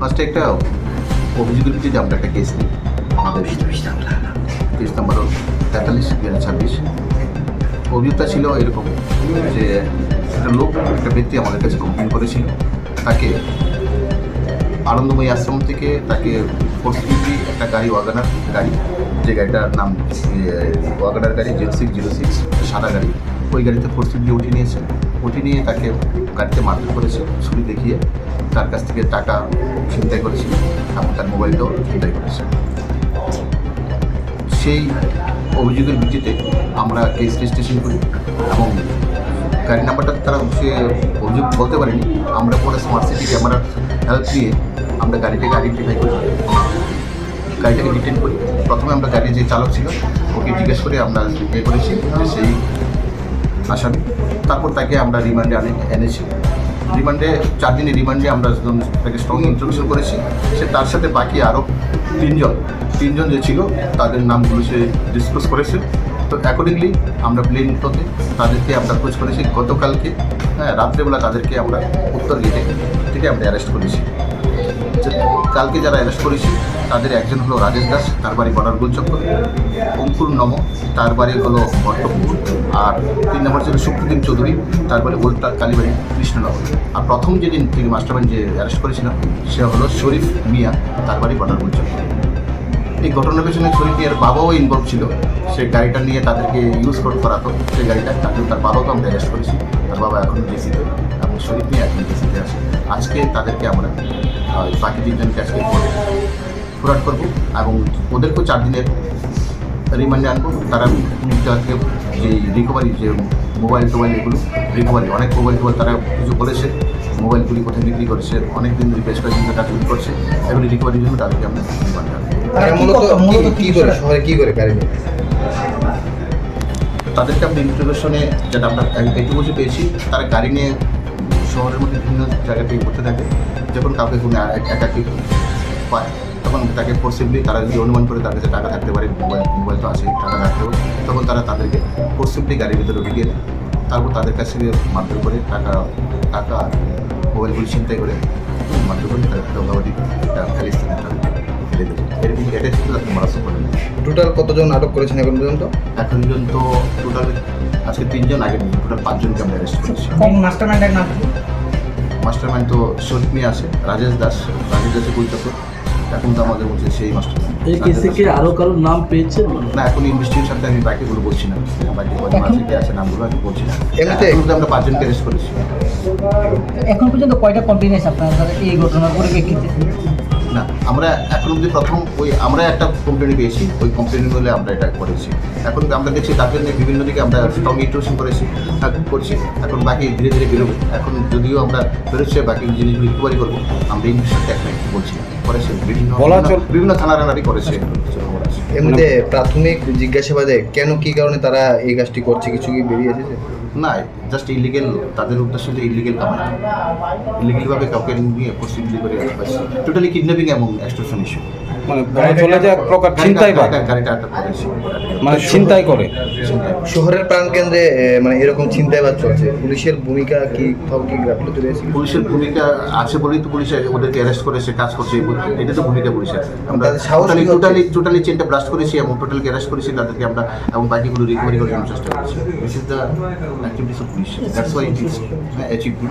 ফার্স্টে একটা অভিযোগের ভিত্তিতে আমরা একটা কেস নিই। আমাদের কেস নাম্বার 43/2026। অভিযোগটা ছিল এরকম যে একটা লোক, একটা ব্যক্তি আমাদের কাছে কমপ্লেন করেছিল, তাকে আনন্দময়ী আশ্রম থেকে তাকে ফোর্সফুলি একটা গাড়ি, ওয়াগনার গাড়ি, যে গাড়িটার নাম ওয়াগনার গাড়ি 0606, সাদা গাড়ি, ওই গাড়িতে ফোর্সফুলি উঠিয়ে নিয়েছে। উঠিয়ে নিয়ে তাকে গাড়িতে মারধর করেছে, ছুরি দেখিয়ে তার কাছ থেকে টাকা ছিনতাই করেছিল এবং তার মোবাইলটাও ছিনতাই করেছে। সেই অভিযোগের ভিত্তিতে আমরা কেস রেজিস্ট্রেশন করি এবং গাড়ি নাম্বারটা তারা সে অভিযোগ বলতে পারেনি। আমরা পরে স্মার্ট সিটি ক্যামেরার হেল্প নিয়ে আমরা গাড়িটাকে আইডেন্টিফাই করি, গাড়িটাকে ডিটেন করি। প্রথমে আমরা গাড়ির যে চালক ছিল ওকে জিজ্ঞেস করে আমরা করেছি যে সেই আসামি। তারপর তাকে আমরা রিমান্ডে এনেছি। রিমান্ডে 4 দিনের রিমান্ডে আমরা তাকে স্ট্রং ইন্ট্রোডিউশন করেছি। সে তার সাথে বাকি আরও তিনজন যে ছিল তাদের নামগুলো সে ডিসক্লোজ করেছে। তো অ্যাকর্ডিংলি আমরা প্লেন হতে তাদেরকে আমরা খোঁজ করেছি। গতকালকে রাত্রেবেলা তাদেরকে আমরা উত্তর গেটে থেকে আমরা অ্যারেস্ট করেছি। কালকে যারা অ্যারেস্ট করেছি তাদের একজন হলো রাজেশ দাস, তার বাড়ি বর্ডার গোলচক্কর। অঙ্কুর নম, তার বাড়ি হলো ভট্টপুর। আর 3 নম্বর ছিল শুক্রদিন চৌধুরী, তার বাড়ি ওল্টা কালীবাড়ি কৃষ্ণনগর। আর প্রথম যেদিন থেকে মাস্টারমাইন্ড যে অ্যারেস্ট করেছিলাম সে হলো শরীফ মিয়া, তার বাড়ি বর্ডার গোলচক্কর। এই ঘটনার পেছনে শরীফ মিয়ার বাবাও ইনভলভ ছিল। সে গাড়িটা নিয়ে তাদেরকে ইউজ করাতো, সেই গাড়িটা। তার বাবাকে আমরা অ্যারেস্ট করেছি। তার বাবা এখন জেসিতে এবং শরীফ মিয়া এখন জেসিতে আছে। আজকে তাদেরকে আমরা বাকি 3 জনকে আজকে ফোরাট করবো এবং ওদেরকেও 4 দিনের রিমান্ডে আনবো। তারা থেকে যে রিকভারি, যে মোবাইল এগুলো রিকভারি, অনেক মোবাইল তারা কিছু বলেছে, মোবাইলগুলি কোথায় বিক্রি করেছে, অনেক দিন রিপেয়ার করে কিন্তু টাকা বিক্রি করছে। এগুলি রিকভারির জন্য তাদেরকে আমরা রিমান্ডে আনবো। তাদেরকে আমরা ইন্টারভিউশনে যেটা আমরা একটু বসে পেয়েছি, তারা গাড়ি নিয়ে শহরের মধ্যে বিভিন্ন জায়গা থেকে করতে থাকে। যখন কাউকে কোনো একাকি পায় তখন তাকে ফোর্সিবলি, তারা যদি অনুমান করে তার কাছে টাকা থাকতে পারে, মোবাইল তো আছে, টাকা রাখতে হবে, তখন তারা তাদেরকে ফোর্সিবলি গাড়ির ভিতরে ঢুকিয়ে দেয়। তারপর তাদের কাছে মারধর করে টাকা মোবাইলগুলি ছিনতাই করে মারধর করে তাদের দৌড়াবাড়ি খালিস্তানে ফেলে দেবে। এরকম এটাই ছিল মারাত্মক ঘটনা। টোটাল কতজন আটক করেছেন এখন পর্যন্ত? টোটাল আজকে 3 জন, আগে টোটাল 5 জনকে আমরা অ্যারেস্ট করেছি। মাস্টারমাইন্ডের নাম? মাস্টারমাইন্ড তো শরীফ মিয়া আছে, রাজেশ দাসের পরিচয়। এখন তো আমাদের বলছে সেই মাস্টারমাইন্ড। এই কেসে কি আরও কারোর নাম পেয়েছেন? না, এখন ইনভেস্টিগেশনটা আমি বাকিগুলো বলছি না, বাকি কে আছে নামগুলো আমি বলছি না। এমনিতে আমরা 5 জনকে অ্যারেস্ট করেছি। এখন পর্যন্ত কয়টা কমপ্লেন আছে আপনার এই ঘটনার পরিপ্রেক্ষিতে? না, আমরা এখন অব্দি প্রথম আমরা একটা কমপ্লেন পেয়েছি, ওই কমপ্লেন বলে আমরা এটা করেছি। এখন আমরা দেখছি তার জন্য বিভিন্ন দিকে আমরা স্ট্রং ইন্ট্রোডিউশন করছি। এখন বাকি ধীরে ধীরে বেরোবে। এখন যদিও আমরা বেরোচ্ছে, বাকি জিনিসগুলো রিকভারি করবো। আমরা ইংলিশের টেকনিক বলছি করেছে, বিভিন্ন থানারানারি করেছে। এমনিতে প্রাথমিক জিজ্ঞাসাবাদে কি কারণে তারা এই কাজটি করছে, কিছু কি বেরিয়ে এসেছে? না, জাস্ট ইলিগেল, তাদের উদ্দেশ্য যে ইলিগেল কামাই, ইলিগেলভাবে কাউকে নিয়ে পশ্চিমলি করে টোটালি কিডন্যাপিং এবং এক্সটর্শন ইস্যু। মানে চলে যায় প্রকার ছিনতাইবাদ, গাড়িটা আটক করেছে, মানে ছিনতাই করে। শহরের প্রাণকেন্দ্রে মানে এরকম ছিনতাইবাদ চলছে, পুলিশের ভূমিকা কি গাফিলতি রয়েছে? পুলিশের ভূমিকা আছে বলেই তো পুলিশ ওদেরকে অ্যারেস্ট করেছে, কাজ করছে। এটা তো ভূমিকা পুলিশের। আমরা টোটালি চেনটা ব্লাস্ট করেছি এবং টোটালকে অ্যারেস্ট করেছি তাদেরকে আমরা, এবং বাকিগুলো রিকভারি করার জন্য চেষ্টা করেছি। This is the activities of police, that's why it is achieved.